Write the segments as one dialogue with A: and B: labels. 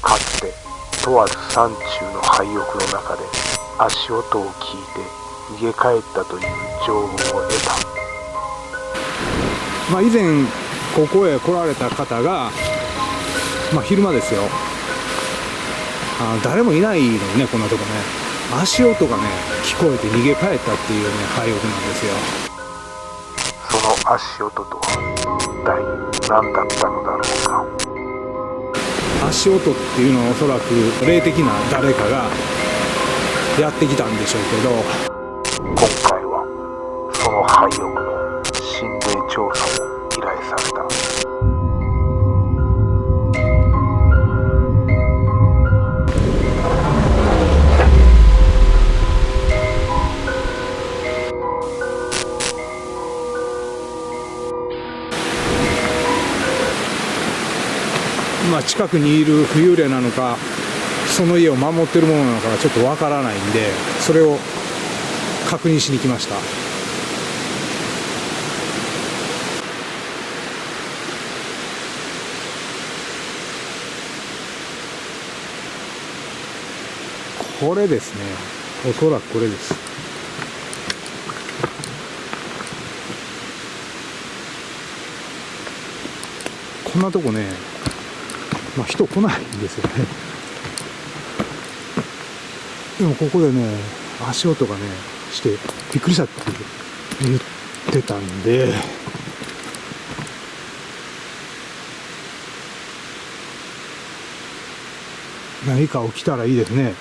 A: かつてとある山中の廃屋の中で足音を聞いて逃げ帰ったという情報を得た。
B: 以前ここへ来られた方が、昼間ですよ、誰もいないのにね、こんなとこね、足音がね聞こえて逃げ帰ったっていうね廃屋なんですよ。
A: その足音とは一体何だったのだろうか。
B: 足音っていうのはおそらく霊的な誰かがやってきたんでしょうけど、
A: 今回はその廃屋の心霊調査も依頼された。
B: 近くにいる浮遊霊なのか、その家を守ってるものなのかちょっとわからないんで、それを確認しに来ました。これですね、おそらくこれです。こんなとこね、人来ないんですよね。でもここでね、足音がねしてびっくりしたって言ってたんで、何か起きたらいいですね。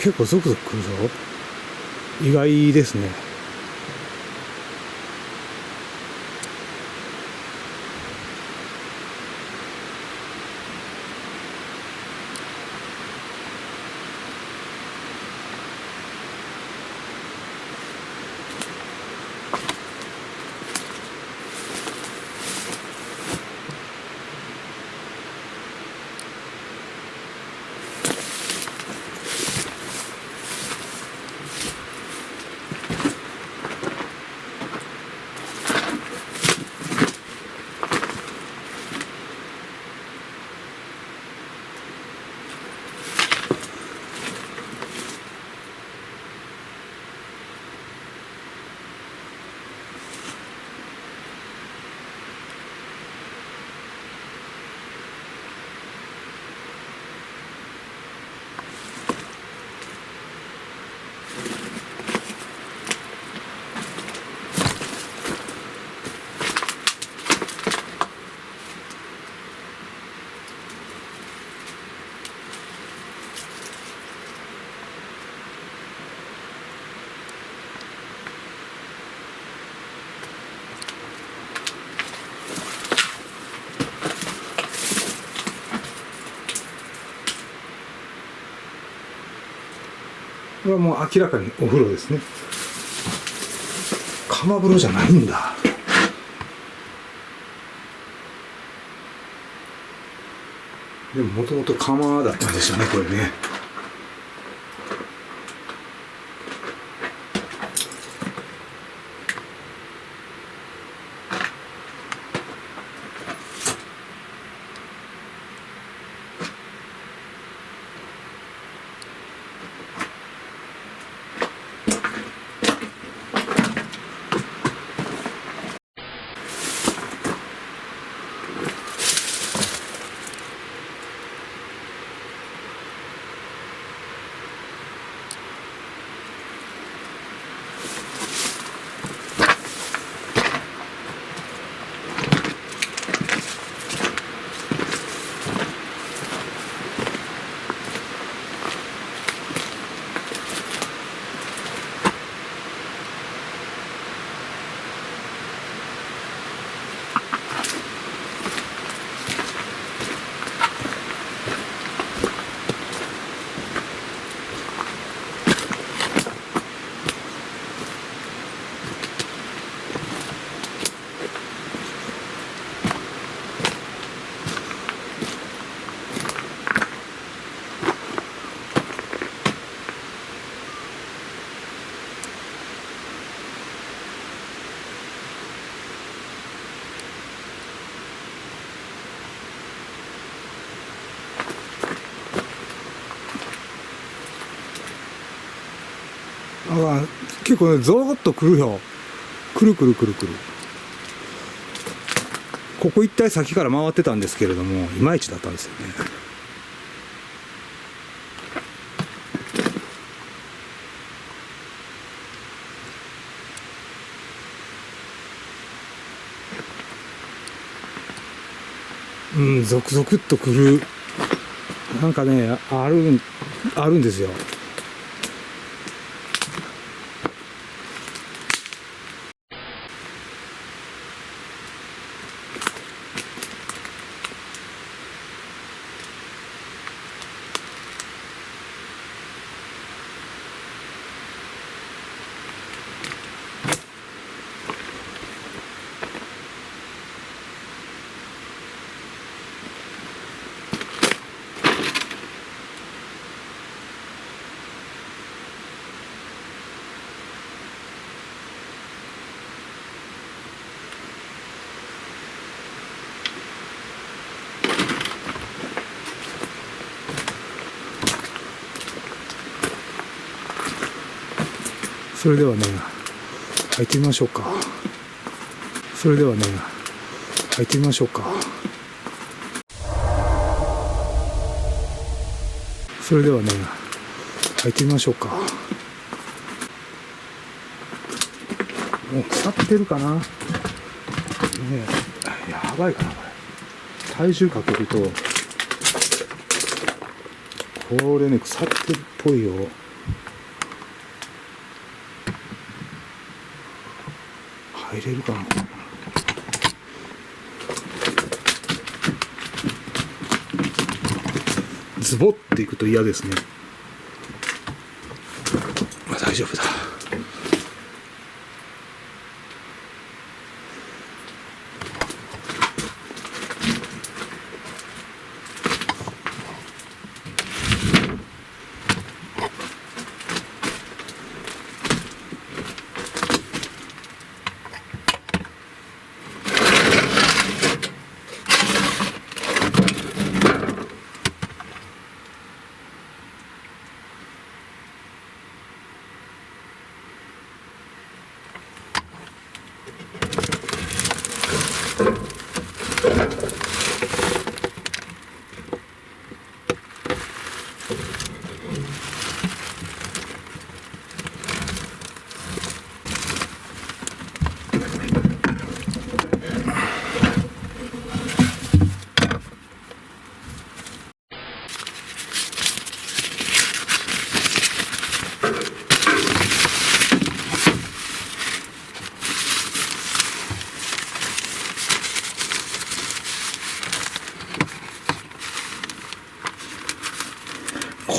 B: 結構ゾクゾクくるぞ。意外ですね。これはもう明らかにお風呂ですね。釜風呂じゃないんだ。でももともと釜だったんですよね、これね。あ、結構ね、ゾーッとくるよ。くるくるくるくる。ここ一帯先から回ってたんですけれども、いまいちだったんですよね。うん、続々とくる。なんかね、あるんですよ。それではね、入ってみましょうか。それではね、入ってみましょうか。それではね、入ってみましょうか。もう腐ってるかな。ねえ、やばいかな、これ。体重かけると、これね、腐ってるっぽいよ。入れるかな。ズボっていくと嫌ですね。まあ、大丈夫だ。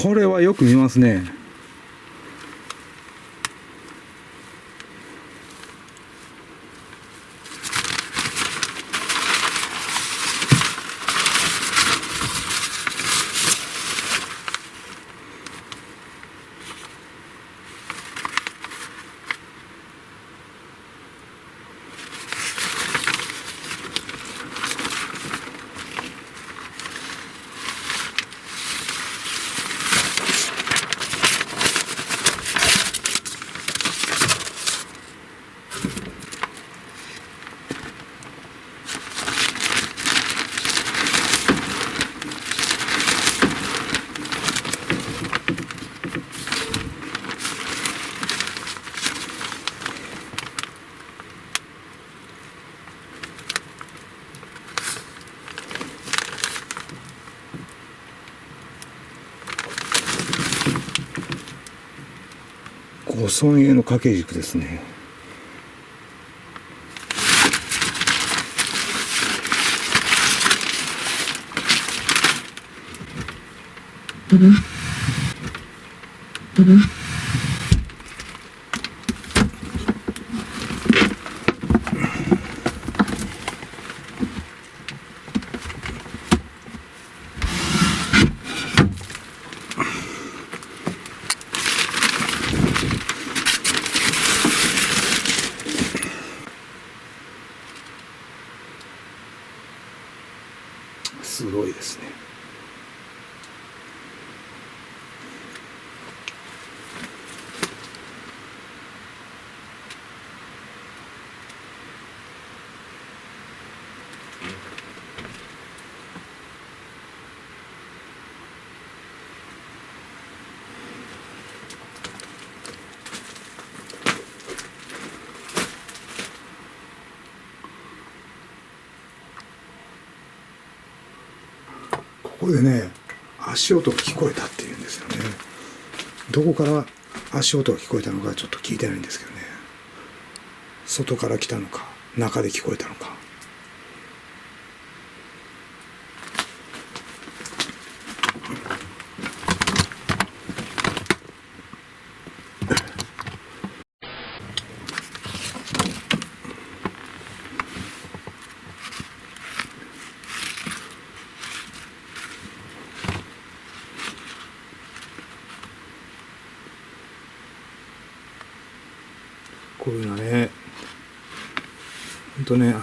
B: これはよく見ますね。5損への掛け軸ですね。すごいですね。ここでね足音が聞こえたっていうんですよね。どこから足音が聞こえたのかちょっと聞いてないんですけどね、外から来たのか中で聞こえたのか。こういうのはね、ほんとね、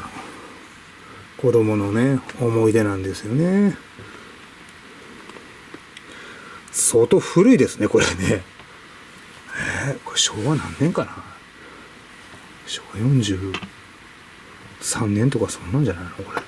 B: 子供のね、思い出なんですよね。相当古いですね、これね。これ昭和何年かな。昭和43年とかそんなんじゃないのこれ。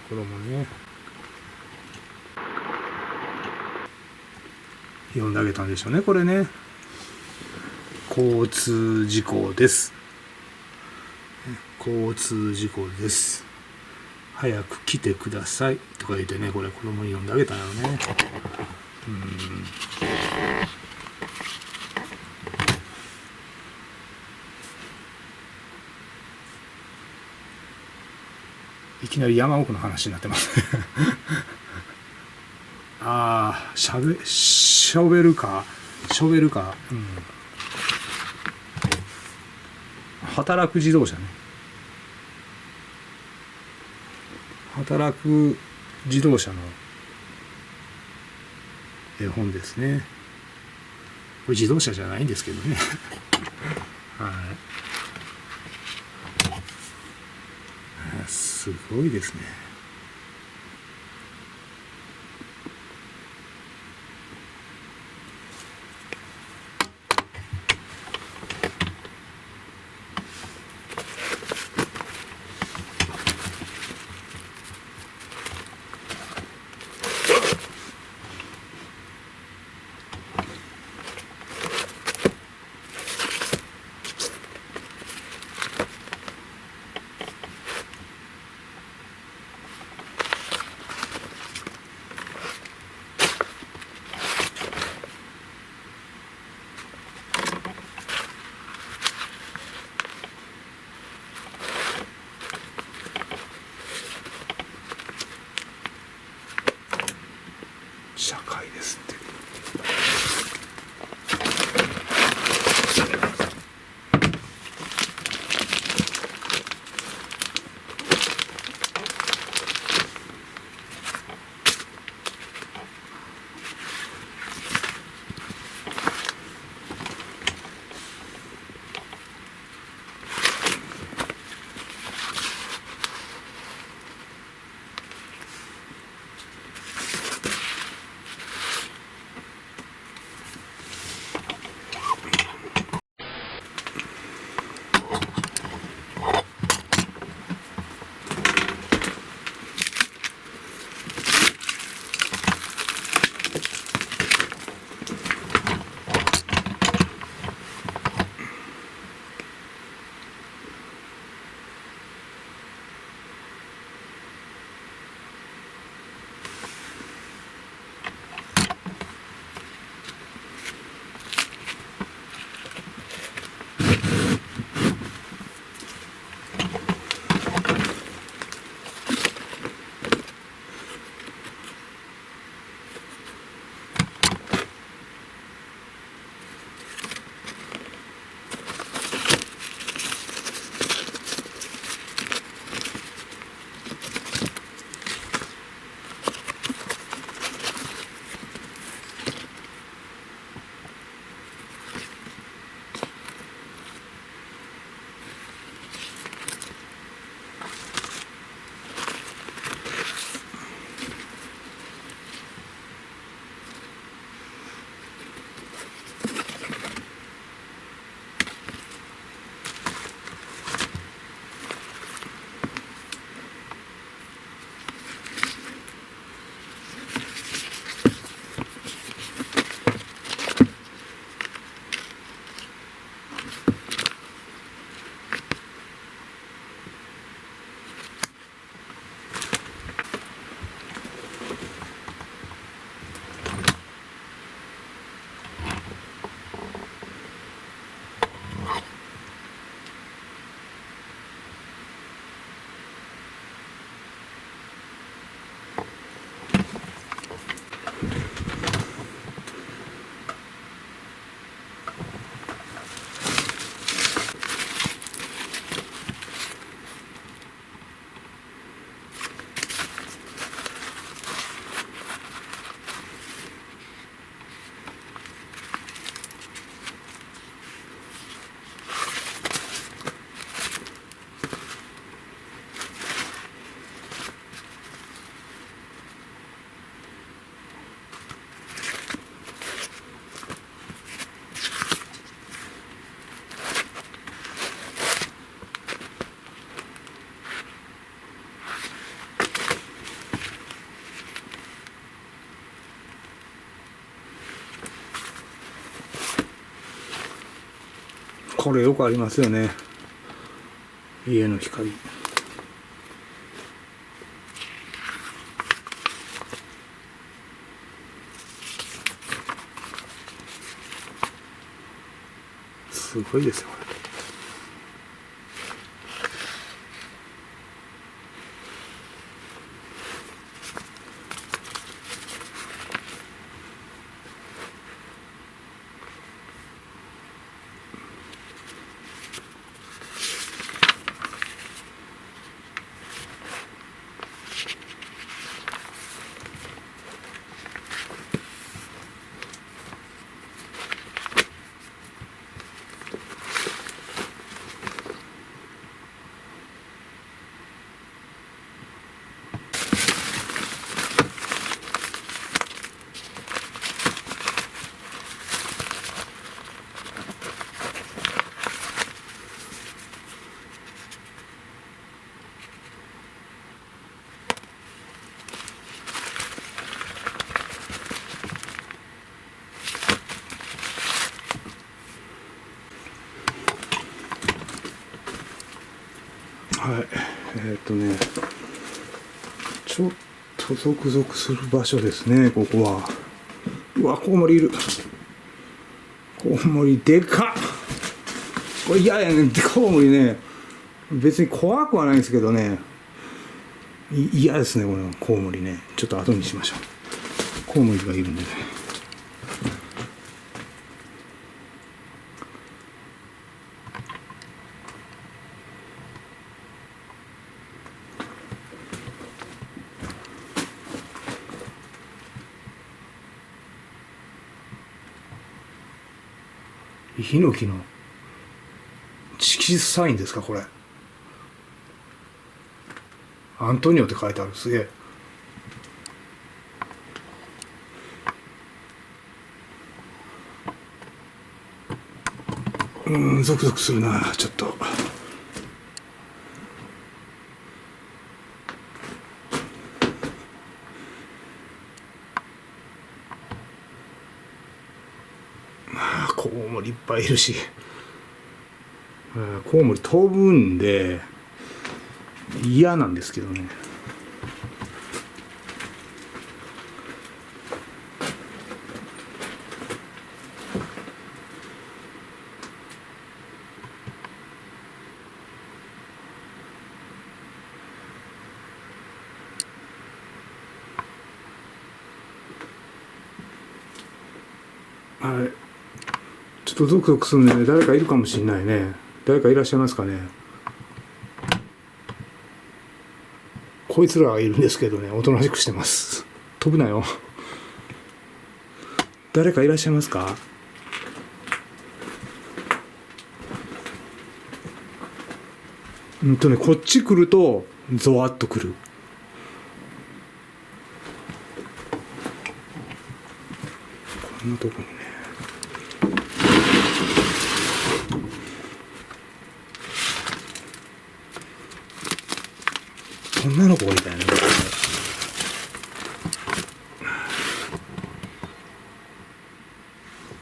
B: 子供ね読んであげたんでしょうね、これね。交通事故です。交通事故です。早く来てくださいとか言ってね、これ子供に読んであげたんやろね。いきなり山奥の話になってますああ、ショベルカー、働く自動車ね。働く自動車の絵本ですね。これ自動車じゃないんですけどねはい、すごいですね。社会ですって。これよくありますよね。家の光。すごいですよ、これ。はい、ちょっとゾクゾクする場所ですね、ここは。うわ、コウモリいる。コウモリでかっ。これ嫌やねん、コウモリね。別に怖くはないんですけどね。嫌ですね、このコウモリね。ちょっと後にしましょう。コウモリがいるんでね。ヒノキの色サインですか、これ。アントニオって書いてある。すげえ。ゾクゾクするな、ちょっと。コウモリいっぱいいるし、コウモリ飛ぶんで嫌なんですけどね。はい、ちょっとゾクゾクするんでね、誰かいるかもしれないね。誰かいらっしゃいますかね。こいつらはいるんですけどね、おとなしくしてます。飛ぶなよ。誰かいらっしゃいますか。こっち来るとゾワッとくる。こんなとこにね。女の子がいたよね。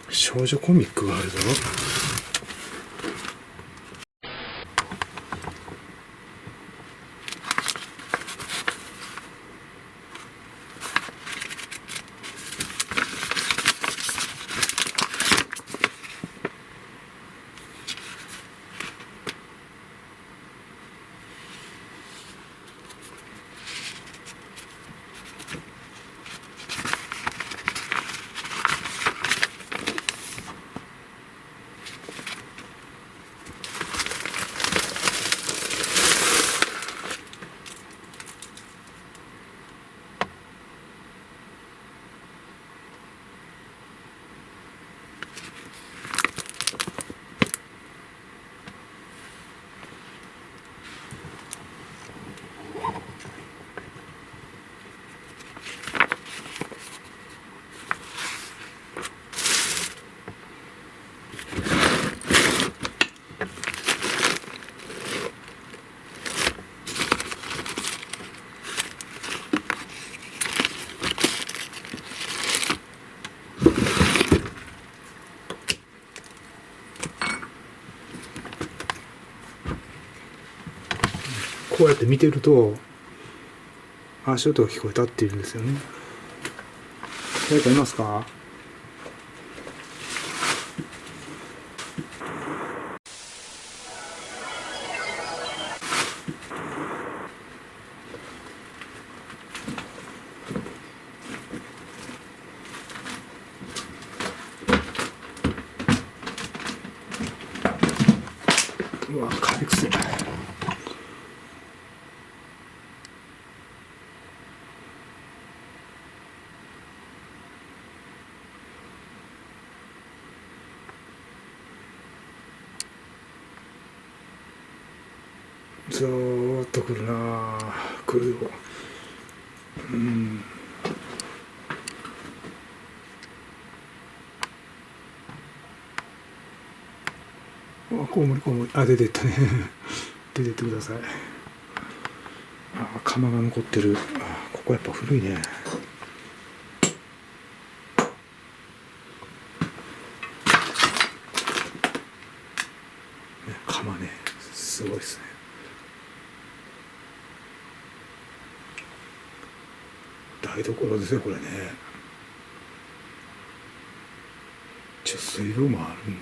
B: 少女コミックがあるぞ。こうやって見てると足音が聞こえたっていうんですよね。誰かいますか？うわ、風くせえ。ずーっと来るなぁ。来るよ。うん。あ、コウモリコウモリ。あ、出てったね。出てってください。あ、釜が残ってる。あ、ここやっぱ古いね。釜ね、すごいですね。台所ですよこれね。貯水路もある。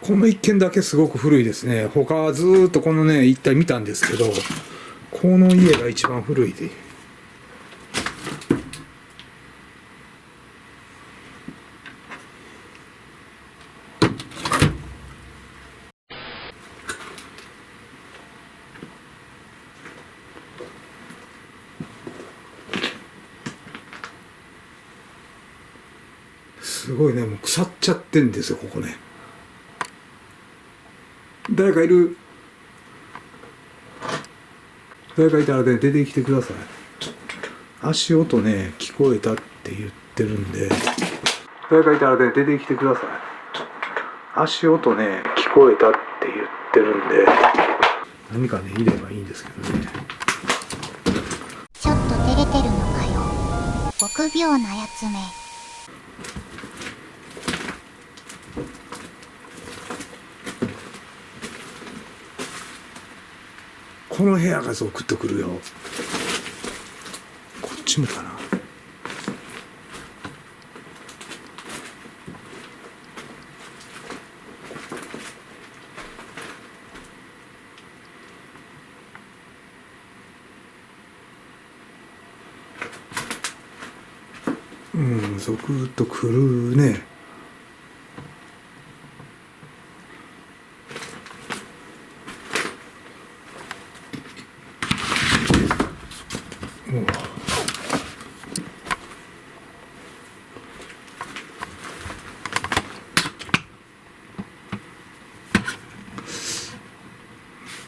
B: この一軒だけすごく古いですね。他はずーっとこのね一帯見たんですけど、この家が一番古いで。すごいね、もう腐っちゃってんですよここね。誰かいる？誰かいたらね出てきてください。足音ね聞こえたって言ってるんで、誰かいたらね出てきてください。足音ね聞こえたって言ってるんで、何かねいればいいんですけどね。
C: ちょっと照れてるのかよ。臆病なやつめ。
B: この部屋がゾクッとくるよ。こっちもかな。うん、ゾクッとくるね。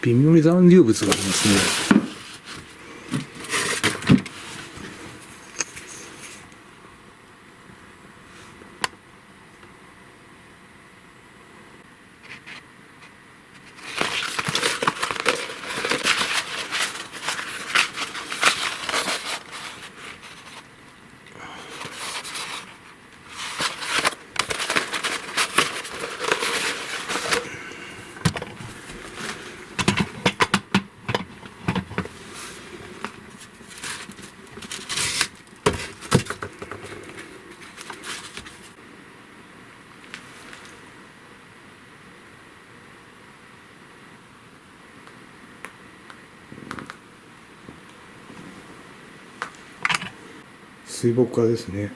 B: 微妙に残留物がありますね。水墨画ですね。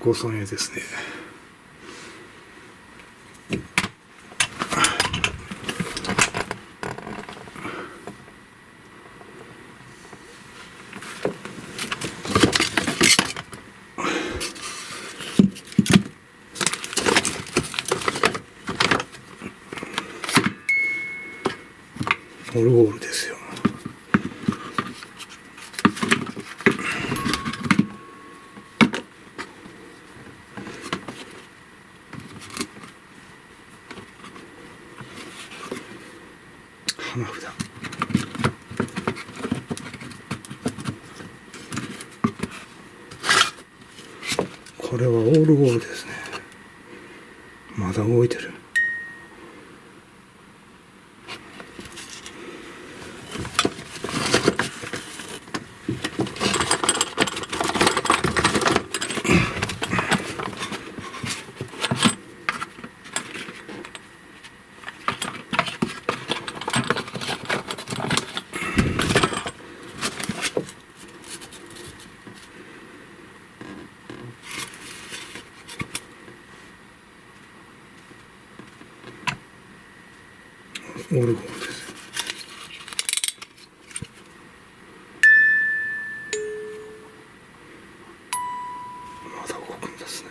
B: ご尊絵ですね。オルゴールですよ。浜札。これはオールゴールですね。まだ動いてる。オルゴールです。まだ動くんですね。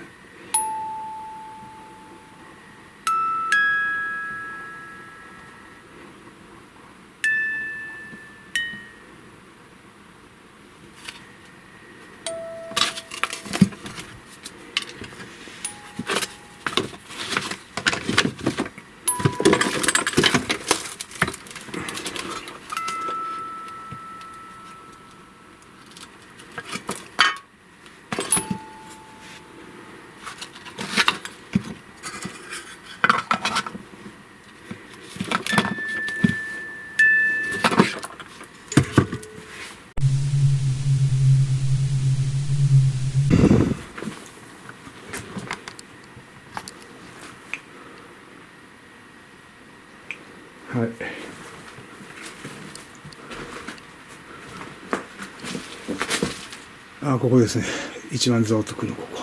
B: はい。あ、ここですね。一番ゾウとくのここ。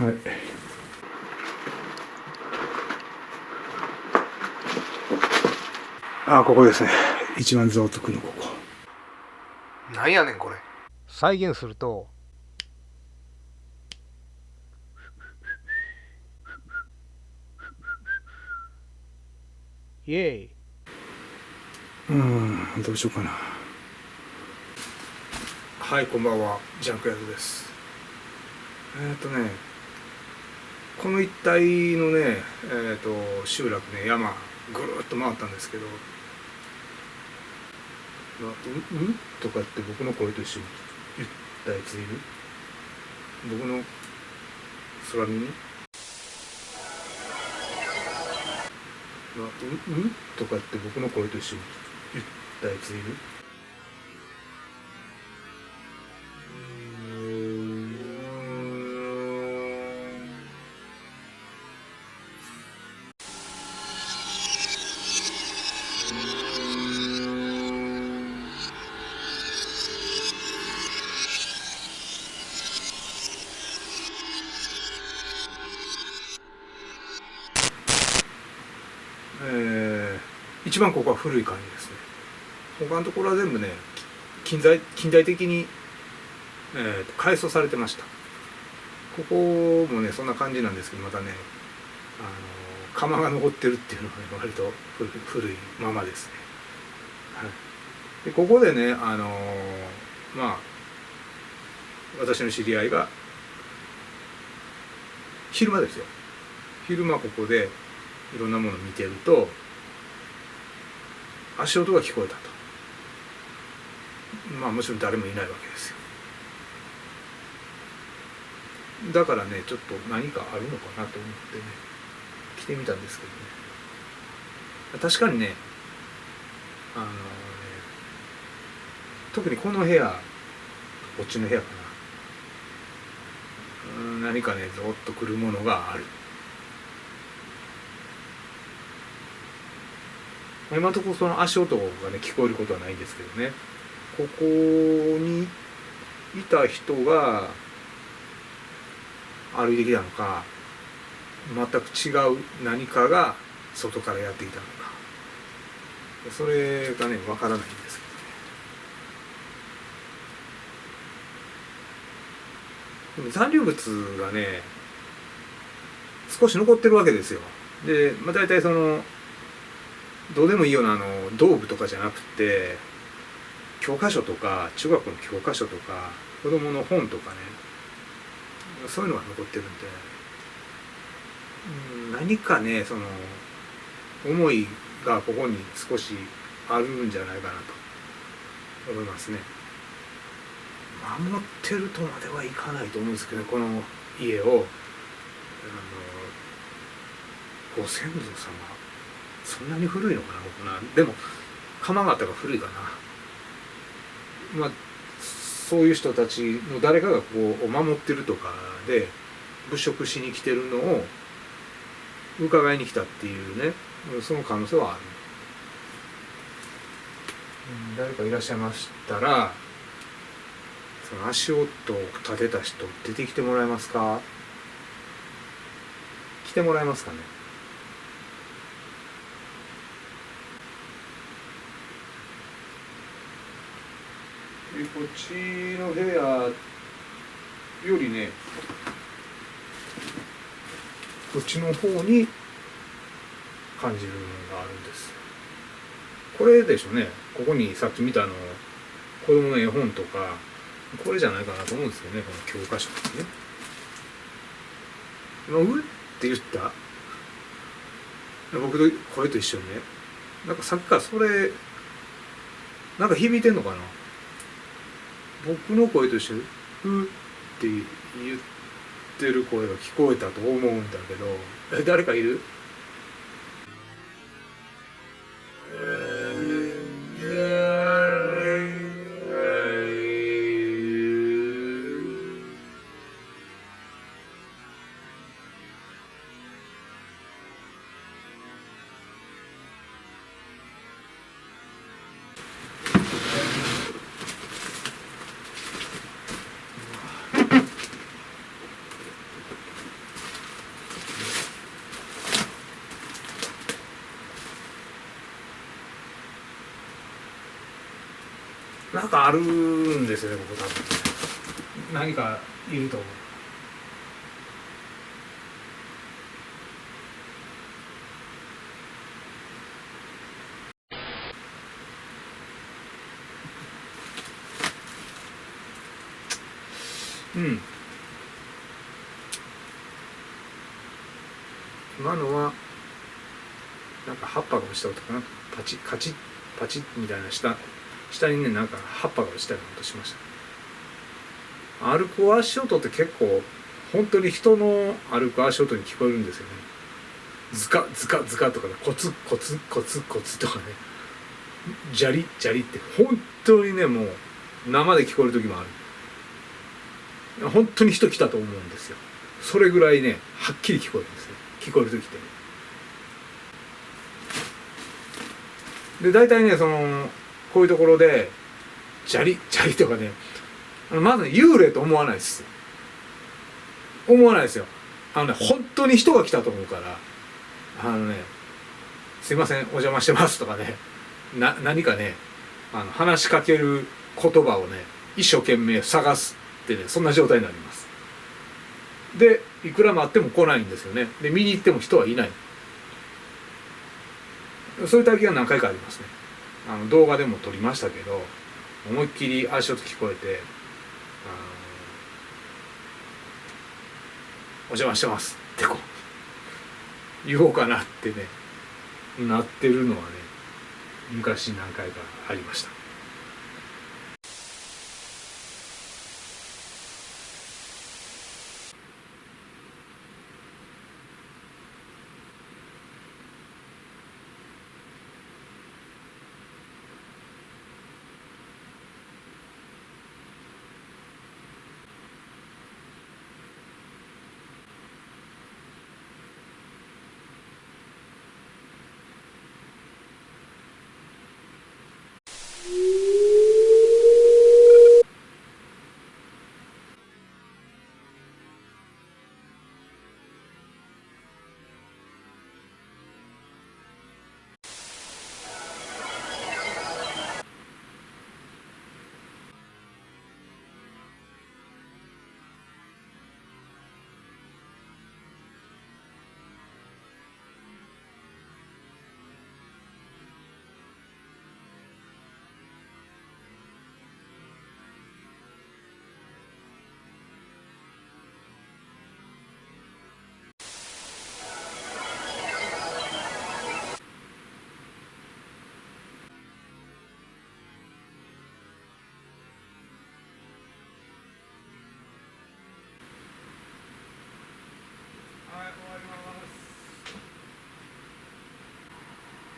B: はい。あ、ここですね。一番ゾウとくのここ。
A: なんやねんこれ。再現すると、イエーイ。
B: どうしようかな。はい、こんばんは。ジャンクヤズです。この一帯のね、集落ね、山ぐるっと回ったんですけど、とかって僕の声と一緒に言ったやついる？僕の空耳？とかって僕の声と一緒に言ったやついる？一番ここは古い感じですね。他のところは全部ね近代的に、改装されてました。ここもねそんな感じなんですけど、またね窯が残ってるっていうのが、ね、割と古いままですね。はい、でここでね私の知り合いが昼間ですよ、昼間ここでいろんなものを見てると足音が聞こえたと。もちろん誰もいないわけですよ。だからねちょっと何かあるのかなと思ってね来てみたんですけどね、確かにね特にこの部屋、こっちの部屋かな、何かねゾッとくるものがある。今のところその足音がね聞こえることはないんですけどね、ここにいた人が歩いてきたのか、全く違う何かが外からやってきたのか、それがねわからないんですけでも残留物がね少し残ってるわけですよ。で、大体そのどうでもいいような道具とかじゃなくて、教科書とか中学の教科書とか子供の本とかね、そういうのが残ってるんで、何かねその思いがここに少しあるんじゃないかなと思いますね。守ってるとまではいかないと思うんですけど、この家をご先祖様、そんなに古いのかな、僕な。でも鎌形が古いかな。そういう人たちの誰かがここを守ってるとかで物色しに来てるのを伺いに来たっていうね、その可能性はある。誰かいらっしゃいましたら、その足音を立てた人出てきてもらえますか？来てもらえますかね。でこっちの部屋よりね、こっちの方に感じるものがあるんです。これでしょうね。ここにさっき見た子供の絵本とか、これじゃないかなと思うんですよね、この教科書とかね。うって言った、僕と声と一緒にね、なんかさっきからそれなんか響いてんのかな。僕の声と一緒にうって言ってる声が聞こえたと思うんだけど、誰かいる？なんかあるんですよね、ここ多分。何かいると思う。今のはなんか葉っぱが落ちた音かな。パチカチッパチッみたいな下にね、なんか葉っぱが落ちたような音しました。歩く足音って結構本当に人の歩く足音に聞こえるんですよね。ズカズカズカとかね、コツコツコツコツとかね、ジャリジャリって本当にね、もう生で聞こえる時もある。本当に人来たと思うんですよ。それぐらいね、はっきり聞こえるんですよ。聞こえる時って。で、大体ね、こういうところでジャリジャリとかね、まずね、幽霊と思わないです。思わないですよ。本当に人が来たと思うから、すいません、お邪魔してますとかね、何かね、話しかける言葉をね、一生懸命探すってね、そんな状態になります。で、いくら待っても来ないんですよね。で、見に行っても人はいない。そういう体験が何回かありますね。動画でも撮りましたけど、思いっきり足音聞こえて、お邪魔してますってこう言おうかなってね、なってるのはね、昔何回かありました。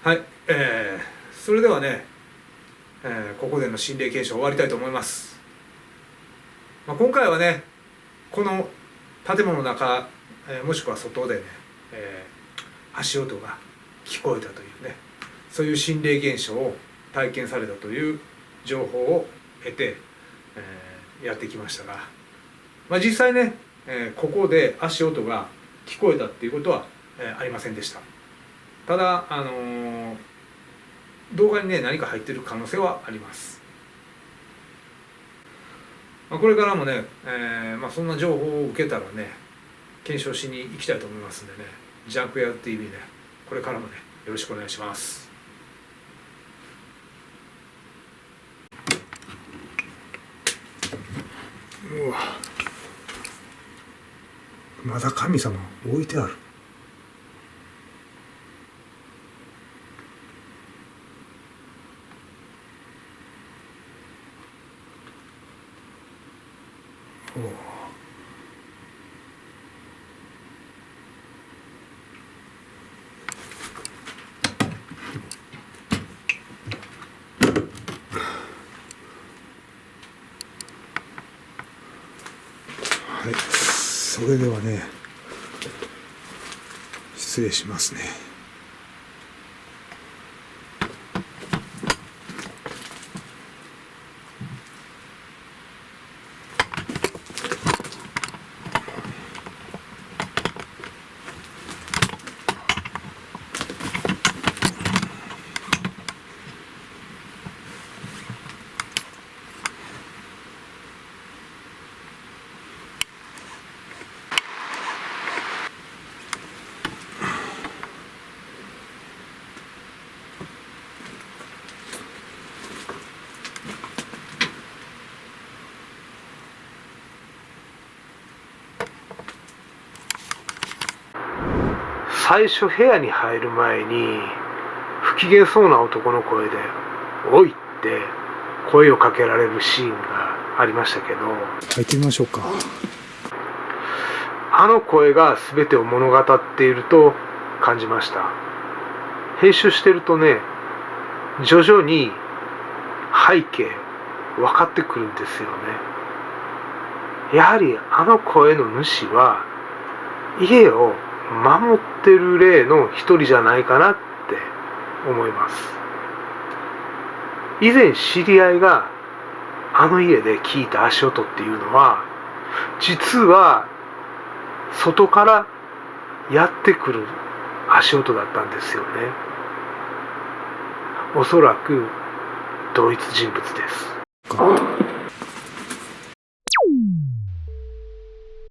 B: はい、それではね、ここでの心霊検証終わりたいと思います。今回はね、この建物の中、もしくは外でね、足音が聞こえたというね、そういう心霊現象を体験されたという情報を得て、やってきましたが、実際ね、ここで足音が聞こえたっていうことは、ありませんでした。ただ、動画にね何か入ってる可能性はあります。これからもね、そんな情報を受けたらね検証しに行きたいと思いますんでね、ジャンクヤ TV ね、これからもねよろしくお願いします。うわ、まだ神様置いてある。はい、それではね、失礼しますね。
A: 最初部屋に入る前に不機嫌そうな男の声で「おい」って声をかけられるシーンがありましたけど、
B: 入ってみましょうか。
A: あの声が全てを物語っていると感じました。編集してるとね、徐々に背景分かってくるんですよね。やはりあの声の主は家を守ってる霊の一人じゃないかなって思います。以前知り合いがあの家で聞いた足音っていうのは、実は外からやってくる足音だったんですよね。おそらく同一人物です。